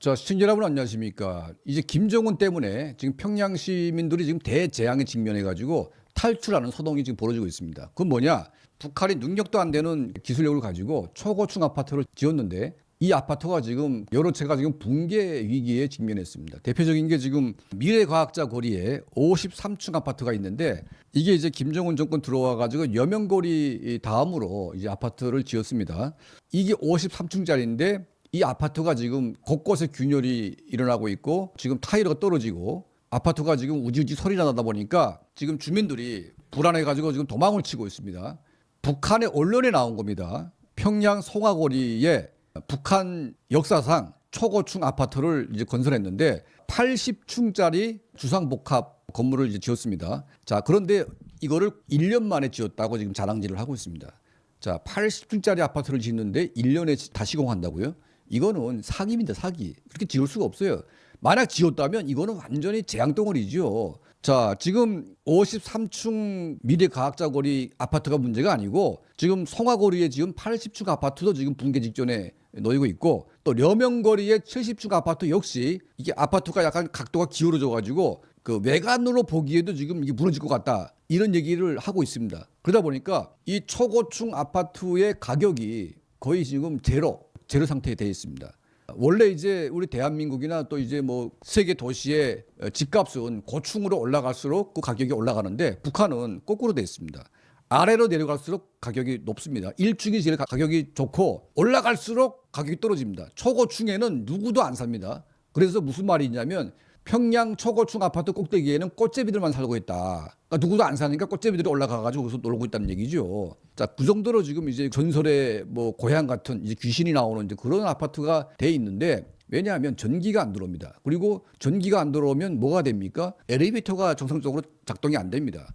자, 시청자 여러분 안녕하십니까. 이제 김정은 때문에 지금 평양 시민들이 지금 대재앙에 직면해가지고 탈출하는 소동이 지금 벌어지고 있습니다. 그건 뭐냐? 북한이 능력도 안 되는 기술력을 가지고 초고층 아파트를 지었는데 이 아파트가 지금 여러 채가 지금 붕괴 위기에 직면했습니다. 대표적인 게 지금 미래과학자 거리에 53층 아파트가 있는데 이게 이제 김정은 정권 들어와 가지고 여명거리 다음으로 이제 아파트를 지었습니다. 이게 53층짜리인데 이 아파트가 지금 곳곳에 균열이 일어나고 있고 지금 타일러가 떨어지고 아파트가 지금 우지우지 소리가 나다 보니까 지금 주민들이 불안해가지고 지금 도망을 치고 있습니다. 북한의 언론에 나온 겁니다. 평양 송화거리에 북한 역사상 초고층 아파트를 이제 건설했는데 80층짜리 주상복합 건물을 이제 지었습니다. 자, 그런데 이거를 1년 만에 지었다고 지금 자랑질을 하고 있습니다. 자, 80층짜리 아파트를 짓는데 1년에 다 시공한다고요? 이거는 사기입니다, 사기. 그렇게 지을 수가 없어요. 만약 지었다면 이거는 완전히 재앙덩어리죠. 자, 지금 53층 미래과학자 거리 아파트가 문제가 아니고 지금 송화거리에 지금 80층 아파트도 지금 붕괴 직전에 놓이고 있고 또 려명거리에 70층 아파트 역시 이게 아파트가 약간 각도가 기울어져 가지고 그 외관으로 보기에도 지금 이게 무너질 것 같다. 이런 얘기를 하고 있습니다. 그러다 보니까 이 초고층 아파트의 가격이 거의 지금 제로 상태에 되어 있습니다. 원래 이제 우리 대한민국이나 또 이제 뭐 세계 도시의 집값은 고층으로 올라갈수록 그 가격이 올라가는데 북한은 거꾸로 되어 있습니다. 아래로 내려갈수록 가격이 높습니다. 1층이 제일 가격이 좋고 올라갈수록 가격이 떨어집니다. 초고층에는 누구도 안 삽니다. 그래서 무슨 말이 있냐면 평양 초고층 아파트 꼭대기에는 꽃제비들만 살고 있다. 그러니까 누구도 안 사니까 꽃제비들이 올라가가지고 거기서 놀고 있다는 얘기죠. 자, 그 정도로 지금 이제 전설의 뭐 고향 같은 이제 귀신이 나오는 이제 그런 아파트가 돼 있는데 왜냐하면 전기가 안 들어옵니다. 그리고 전기가 안 들어오면 뭐가 됩니까? 엘리베이터가 정상적으로 작동이 안 됩니다.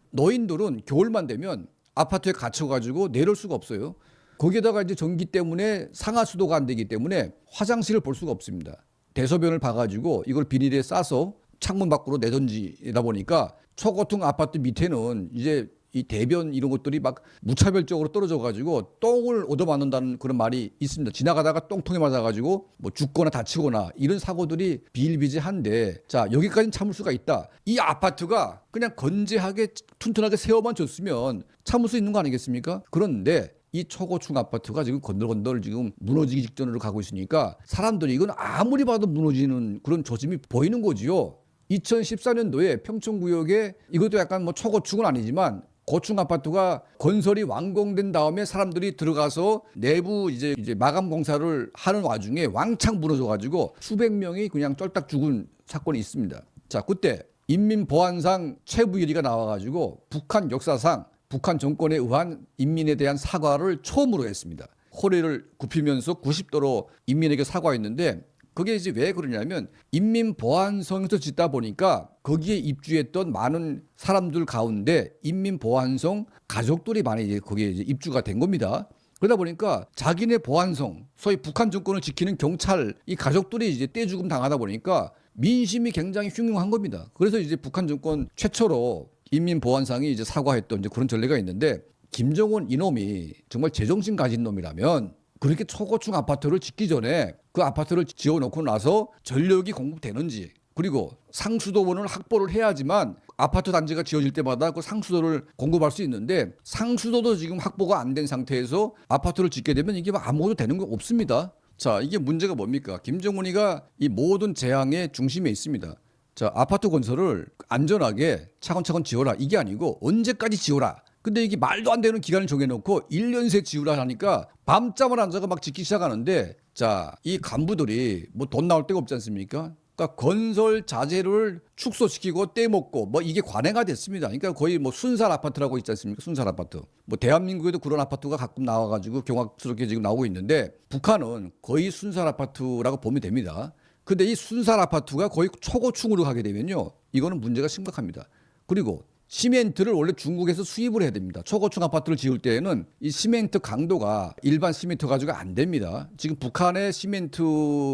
노인들은 겨울만 되면 아파트에 갇혀가지고 내려올 수가 없어요. 거기에다가 이제 전기 때문에 상하수도가 안 되기 때문에 화장실을 볼 수가 없습니다. 대소변을 봐가지고 이걸 비닐에 싸서 창문 밖으로 내던지다 보니까 초고층 아파트 밑에는 이제 이 대변 이런 것들이 막 무차별적으로 떨어져가지고 똥을 얻어맞는다는 그런 말이 있습니다. 지나가다가 똥통에 맞아가지고 뭐 죽거나 다치거나 이런 사고들이 비일비재한데 자, 여기까지는 참을 수가 있다. 이 아파트가 그냥 건재하게 튼튼하게 세워만 줬으면 참을 수 있는 거 아니겠습니까? 그런데 이 초고층 아파트가 지금 건들건들 지금 무너지기 직전으로 가고 있으니까 사람들이 이건 아무리 봐도 무너지는 그런 조짐이 보이는 거지요. 2014년도에 평촌구역에 이것도 약간 뭐 초고층은 아니지만 고층 아파트가 건설이 완공된 다음에 사람들이 들어가서 내부 이제 마감 공사를 하는 와중에 왕창 무너져가지고 수백 명이 그냥 쫄딱 죽은 사건이 있습니다. 자, 그때 인민보안상 최부일이가 나와가지고 북한 역사상 북한 정권에 의한 인민에 대한 사과를 처음으로 했습니다. 허리를 굽히면서 90도로 인민에게 사과했는데 그게 이제 왜 그러냐면 인민보안성에서 짓다 보니까 거기에 입주했던 많은 사람들 가운데 인민보안성 가족들이 많이 이제 거기에 이제 입주가 된 겁니다. 그러다 보니까 자기네 보안성, 소위 북한 정권을 지키는 경찰 이 가족들이 이제 떼죽음 당하다 보니까 민심이 굉장히 흉흉한 겁니다. 그래서 이제 북한 정권 최초로 인민보안상이 이제 사과했던 이제 그런 전례가 있는데 김정은 이놈이 정말 제정신 가진 놈이라면 그렇게 초고층 아파트를 짓기 전에 그 아파트를 지어놓고 나서 전력이 공급되는지 그리고 상수도원을 확보를 해야지만 아파트 단지가 지어질 때마다 그 상수도를 공급할 수 있는데 상수도도 지금 확보가 안 된 상태에서 아파트를 짓게 되면 이게 아무것도 되는 거 없습니다. 자, 이게 문제가 뭡니까? 김정은이가 이 모든 재앙의 중심에 있습니다. 자, 아파트 건설을 안전하게 차근차근 지어라. 이게 아니고 언제까지 지어라. 근데 이게 말도 안 되는 기간을 정해놓고 1년 새 지으라 하니까 밤잠을 안 자고 막 짓기 시작하는데 자, 이 간부들이 뭐 돈 나올 데가 없지 않습니까? 그러니까 건설 자재를 축소시키고 떼먹고 뭐 이게 관행화 됐습니다. 그러니까 거의 뭐 순살 아파트라고 있지 않습니까? 순살 아파트. 뭐 대한민국에도 그런 아파트가 가끔 나와가지고 경악스럽게 지금 나오고 있는데 북한은 거의 순살 아파트라고 보면 됩니다. 근데 이 순살 아파트가 거의 초고층으로 가게 되면요. 이거는 문제가 심각합니다. 그리고 시멘트를 원래 중국에서 수입을 해야 됩니다. 초고층 아파트를 지을 때에는 이 시멘트 강도가 일반 시멘트 가지고 안 됩니다. 지금 북한의 시멘트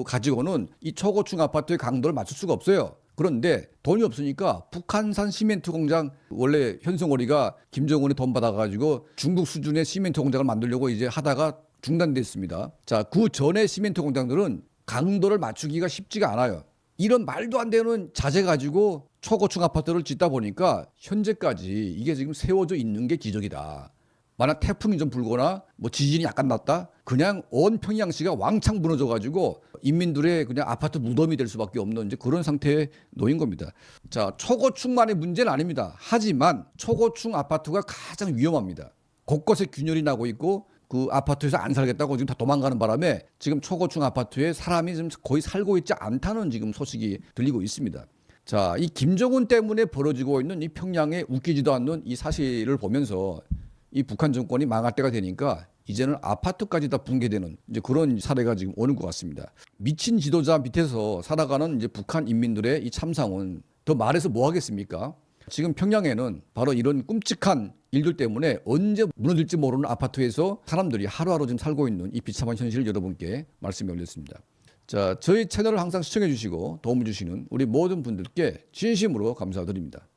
가지고는 이 초고층 아파트의 강도를 맞출 수가 없어요. 그런데 돈이 없으니까 북한산 시멘트 공장 원래 현성오리가 김정은이 돈 받아가지고 중국 수준의 시멘트 공장을 만들려고 이제 하다가 중단됐습니다. 자, 그 전에 시멘트 공장들은 강도를 맞추기가 쉽지가 않아요. 이런 말도 안 되는 자재 가지고 초고층 아파트를 짓다 보니까 현재까지 이게 지금 세워져 있는 게 기적이다. 만약 태풍이 좀 불거나 뭐 지진이 약간 났다, 그냥 온 평양시가 왕창 무너져 가지고 인민들의 그냥 아파트 무덤이 될 수밖에 없는 이제 그런 상태에 놓인 겁니다. 자, 초고층만의 문제는 아닙니다. 하지만 초고층 아파트가 가장 위험합니다. 곳곳에 균열이 나고 있고 그 아파트에서 안 살겠다고 지금 다 도망가는 바람에 지금 초고층 아파트에 사람이 지금 거의 살고 있지 않다는 지금 소식이 들리고 있습니다. 자, 이 김정은 때문에 벌어지고 있는 이 평양에 웃기지도 않는 이 사실을 보면서 이 북한 정권이 망할 때가 되니까 이제는 아파트까지 다 붕괴되는 이제 그런 사례가 지금 오는 것 같습니다. 미친 지도자 밑에서 살아가는 이제 북한 인민들의 이 참상은 더 말해서 뭐 하겠습니까? 지금 평양에는 바로 이런 끔찍한 일들 때문에 언제 무너질지 모르는 아파트에서 사람들이 하루하루 지금 살고 있는 이 비참한 현실을 여러분께 말씀해 올렸습니다. 자, 저희 채널을 항상 시청해 주시고 도움을 주시는 우리 모든 분들께 진심으로 감사드립니다.